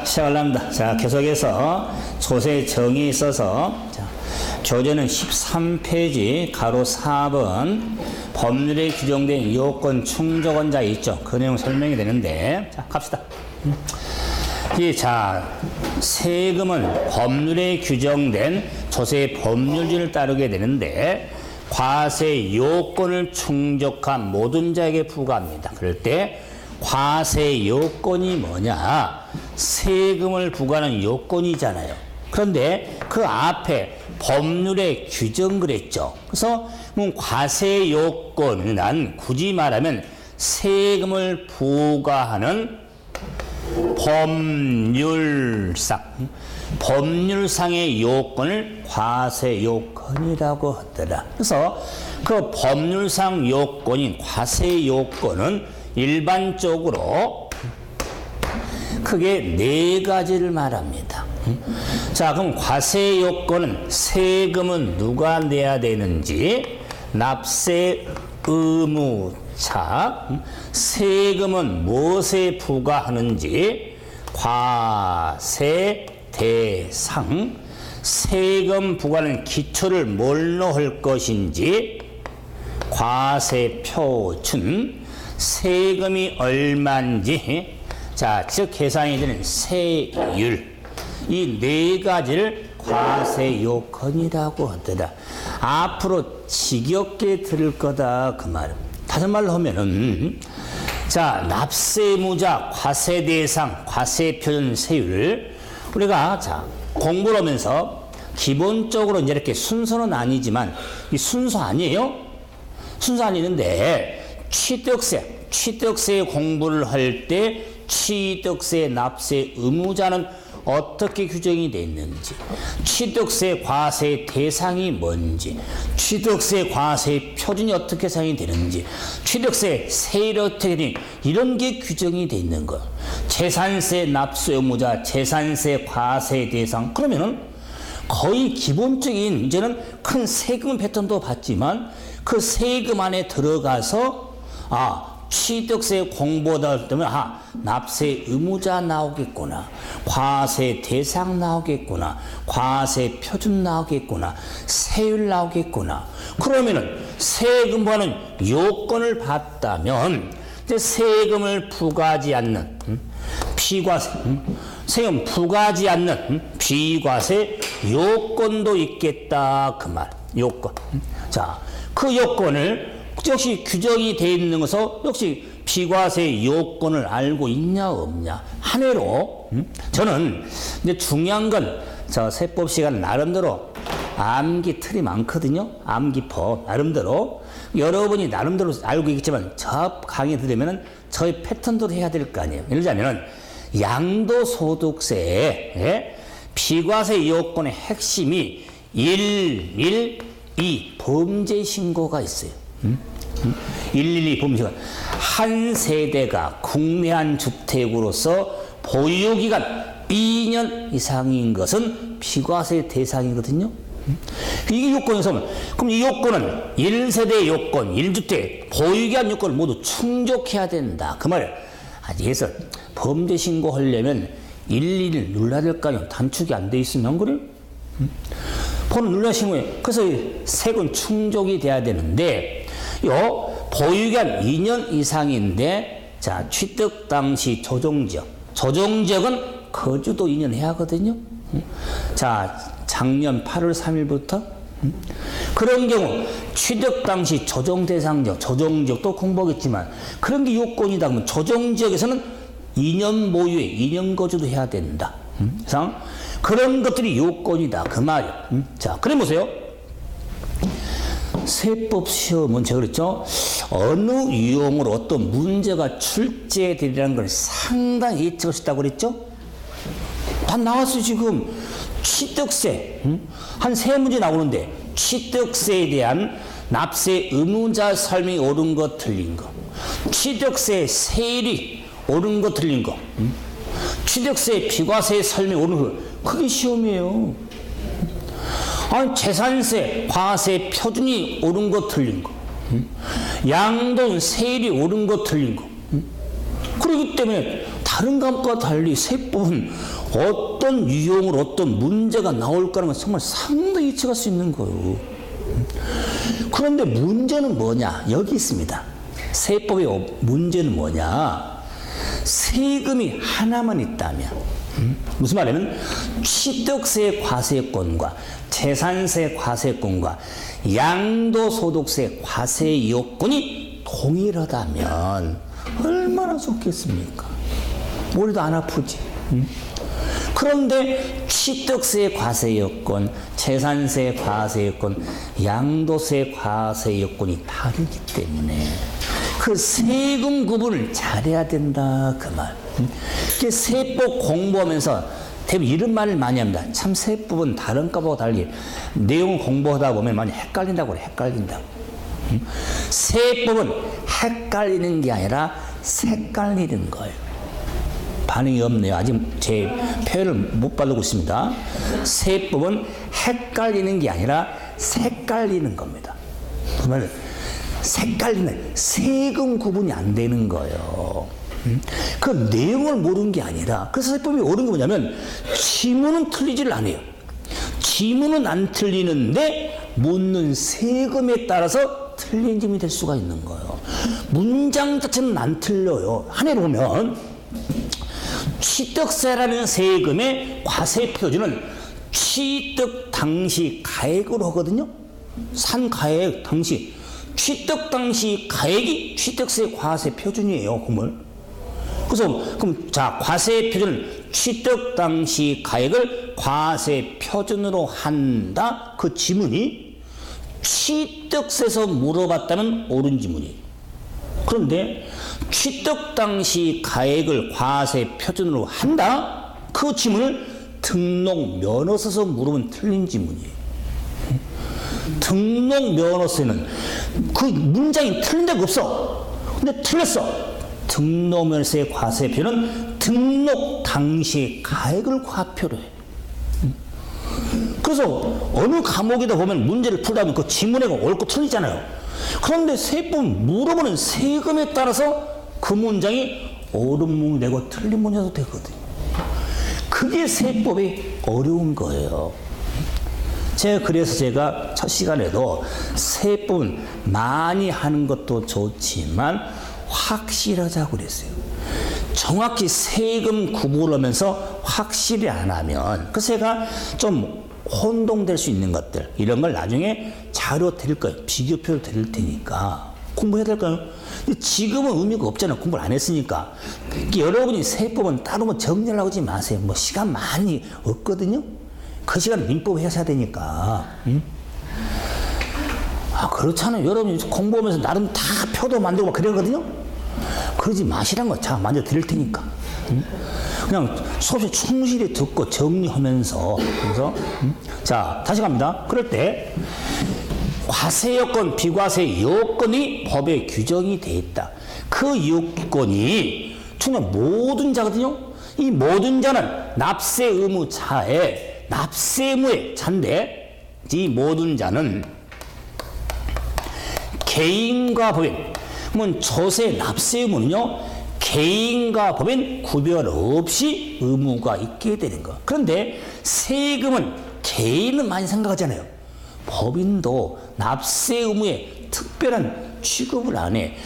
시작을 합니다. 자, 계속해서 조세 정의에 있어서 교재는 13페이지 가로 4번 법률에 규정된 요건 충족원자 있죠. 그 내용 설명이 되는데 자, 갑시다. 자, 세금은 법률에 규정된 조세 법률지를 따르게 되는데 과세 요건을 충족한 모든 자에게 부과합니다. 그럴 때 과세 요건이 뭐냐? 세금을 부과하는 요건이잖아요. 그런데 그 앞에 법률에 규정 그랬죠. 그래서 과세 요건은 굳이 말하면 세금을 부과하는 법률상의 요건을 과세 요건이라고 하더라. 그래서 그 법률상 요건인 과세 요건은 일반적으로 크게 4가지를 말합니다. 자, 그럼 과세 요건은 세금은 누가 내야 되는지, 납세 의무차, 세금은 무엇에 부과하는지, 과세 대상, 세금 부과는 기초를 뭘로 할 것인지, 과세 표준, 세금이 얼마인지, 자, 즉 계산이 되는 세율, 이 4가지를 과세 요건이라고 하더라. 앞으로 지겹게 들을 거다 그 말. 다른 말로 하면은 자, 납세의무자, 과세대상, 과세표준, 세율 우리가 자 공부를 하면서 기본적으로 이제 이렇게 순서는 아니지만 이 순서 아니에요? 순서 아니는데 취득세 공부를 할 때 취득세 납세 의무자는 어떻게 규정이 되어 있는지, 취득세 과세 대상이 뭔지, 취득세 과세 표준이 어떻게 사용이 되는지, 취득세 세율이 어떻게 되는지 이런 게 규정이 되어 있는 거. 재산세 납세 의무자, 재산세 과세 대상 그러면은 거의 기본적인 이제는 큰 세금 패턴도 봤지만 그 세금 안에 들어가서 취득세 공부하다 보면 납세 의무자 나오겠구나, 과세 대상 나오겠구나, 과세 표준 나오겠구나, 세율 나오겠구나. 그러면은 세금과는 요건을 봤다면 이제 세금을 부과하지 않는 비과세, 세금 부과하지 않는 비과세 요건도 있겠다 그 말. 요건. 자, 그 요건을 역시 규정이 되어 있는 것은 역시 비과세 요건을 알고 있냐 없냐 한 해로 저는 이제 중요한 건 저 세법 시간 나름대로 암기 틀이 많거든요. 암기법 나름대로 여러분이 나름대로 알고 있겠지만 저 강의 들으면은 저의 패턴도 해야 될 거 아니에요. 예를 들자면은 양도소득세에 비과세 요건의 핵심이 112 범죄 신고가 있어요. 112 범죄가 한 세대가 국내한 주택으로서 보유기간 2년 이상인 것은 비과세 대상이거든요. 이게 요건에서 그럼 이 요건은 1세대 요건, 1주택 보유기한 요건을 모두 충족해야 된다 그 말이에요. 그래서 범죄 신고하려면 112를 눌러야 될 거 아니에요. 단축이 안 돼 있으면 안 그래요? 번호 눌러 신고해. 그래서 세금 충족이 돼야 되는데 보유기간 2년 이상인데 자, 취득 당시 조정지역은 거주도 2년 해야 하거든요. 자, 작년 8월 3일부터 그런 경우 취득 당시 조정지역도 공부하겠지만 그런 게 요건이다 그러면 조정지역에서는 2년 보유에 2년 거주도 해야 된다. 그래서 그런 것들이 요건이다 그 말이에요. 자, 그래 보세요. 세법 시험은 제가 그랬죠. 어느 유형으로 어떤 문제가 출제되리라는 걸 상당히 예측할 수 있다고 그랬죠. 다 나왔어요 지금. 취득세 한 3문제 나오는데 취득세에 대한 납세 의무자 설명이 옳은 거 틀린 거, 취득세 세율이 옳은 거 틀린 거, 취득세 비과세 설명이 옳은 거, 그게 시험이에요. 재산세 과세 표준이 옳은 거 틀린 거, 양돈 세율이 옳은 거 틀린 거, 그렇기 때문에 다 다른 과목과 달리 세법은 어떤 유형으로 어떤 문제가 나올까는 건 정말 상당히 예측할 수 있는 거예요. 그런데 문제는 뭐냐? 여기 있습니다. 세법의 문제는 뭐냐? 세금이 하나만 있다면, 무슨 말이냐면 취득세 과세권과 재산세 과세권과 양도소득세 과세 요건이 동일하다면 얼마나 좋겠습니까? 머리도 안 아프지. 그런데 취득세 과세 요건, 재산세 과세 요건, 양도세 과세 요건이 다르기 때문에 그 세금 구분을 잘해야 된다 그 말. 세법 공부하면서 대부분 이런 말을 많이 합니다. 참 세법은 다른 과목과 달리 내용을 공부하다 보면 많이 헷갈린다고 그래. 헷갈린다고. 세법은 헷갈리는 게 아니라 색깔리는 거예요. 반응이 없네요. 아직 제 표현을 못 받고 있습니다. 세법은 헷갈리는 게 아니라 색깔리는 겁니다. 그러면 색깔리는 세금 구분이 안 되는 거예요. 그 내용을 모르는 게 아니라, 그래서 세법이 옳은 게 뭐냐면 지문은 틀리지를 않아요. 지문은 안 틀리는데 묻는 세금에 따라서 틀린 점이 될 수가 있는 거예요. 문장 자체는 안 틀려요. 한해 보면 취득세라는 세금의 과세 표준은 취득 당시 가액으로 하거든요. 산 가액 당시 취득 당시 가액이 취득세 과세 표준이에요. 그래서 그럼 자, 과세 표준은 취득 당시 가액을 과세 표준으로 한다. 그 지문이 취득세에서 물어봤다면 옳은 지문이. 그런데 취득 당시 가액을 과세 표준으로 한다. 그 지문을 등록 면허서에서 물으면 틀린 지문이에요. 등록 면허서에는 그 문장이 틀린 데가 없어. 근데 틀렸어. 등록 면허서의 과세 표는 등록 당시의 가액을 과표로 해. 그래서 어느 과목에다 보면 문제를 풀다 보면 그 지문에 옳고 틀리잖아요. 그런데 세법 물어보는 세금에 따라서 그 문장이 옳은 문이 되고 틀린 문제도 되거든요. 그게 세법이 어려운 거예요. 그래서 제가 첫 시간에도 세법은 많이 하는 것도 좋지만 확실하자고 그랬어요. 정확히 세금 구분하면서 확실히 안 하면, 그래서 제가 좀 혼동될 수 있는 것들, 이런 걸 나중에 자료 드릴 거예요. 비교표를 드릴 테니까 공부해야 될까요? 지금은 의미가 없잖아요. 공부를 안 했으니까. 여러분이 세법은 따로 뭐 정리하려고 하지 마세요. 뭐 시간 많이 없거든요. 그 시간에 민법 하셔야 되니까. 그렇잖아요. 여러분이 공부하면서 나름 다 표도 만들고 막 그러거든요. 그러지 마시란 거 제가 만들어 드릴 테니까. 그냥 수업에 충실히 듣고 정리하면서. 그래서 자, 다시 갑니다. 그럴 때 과세 요건, 비과세 요건이 법에 규정이 돼 있다. 그 요건이 정말 모든 자거든요. 이 모든 자는 납세 의무자에 납세 의무의 자인데, 이 모든 자는 개인과 법인, 그러면 조세 납세 의무는요, 개인과 법인 구별 없이 의무가 있게 되는 거. 그런데 세금은 개인은 많이 생각하잖아요. 법인도 납세 의무에 특별한 취급을 안 해.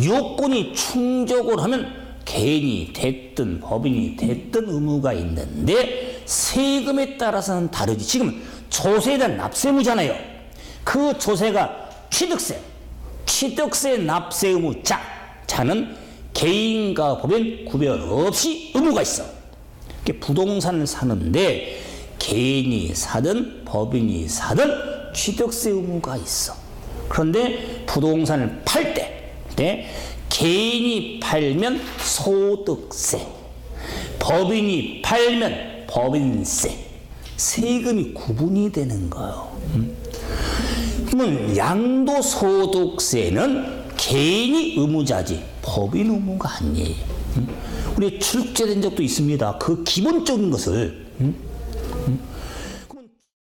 요건이 충족을 하면 개인이 됐든 법인이 됐든 의무가 있는데 세금에 따라서는 다르지. 지금 조세에 대한 납세 의무잖아요. 그 조세가 취득세 납세 의무자, 자는 개인과 법인 구별 없이 의무가 있어. 부동산을 사는데 개인이 사든 법인이 사든 취득세 의무가 있어. 그런데 부동산을 팔 때 개인이 팔면 소득세, 법인이 팔면 법인세, 세금이 구분이 되는 거예요. 그러면 양도소득세는 개인이 의무자지 법인 의무가 아니에요. 우리 출제된 적도 있습니다. 그 기본적인 것을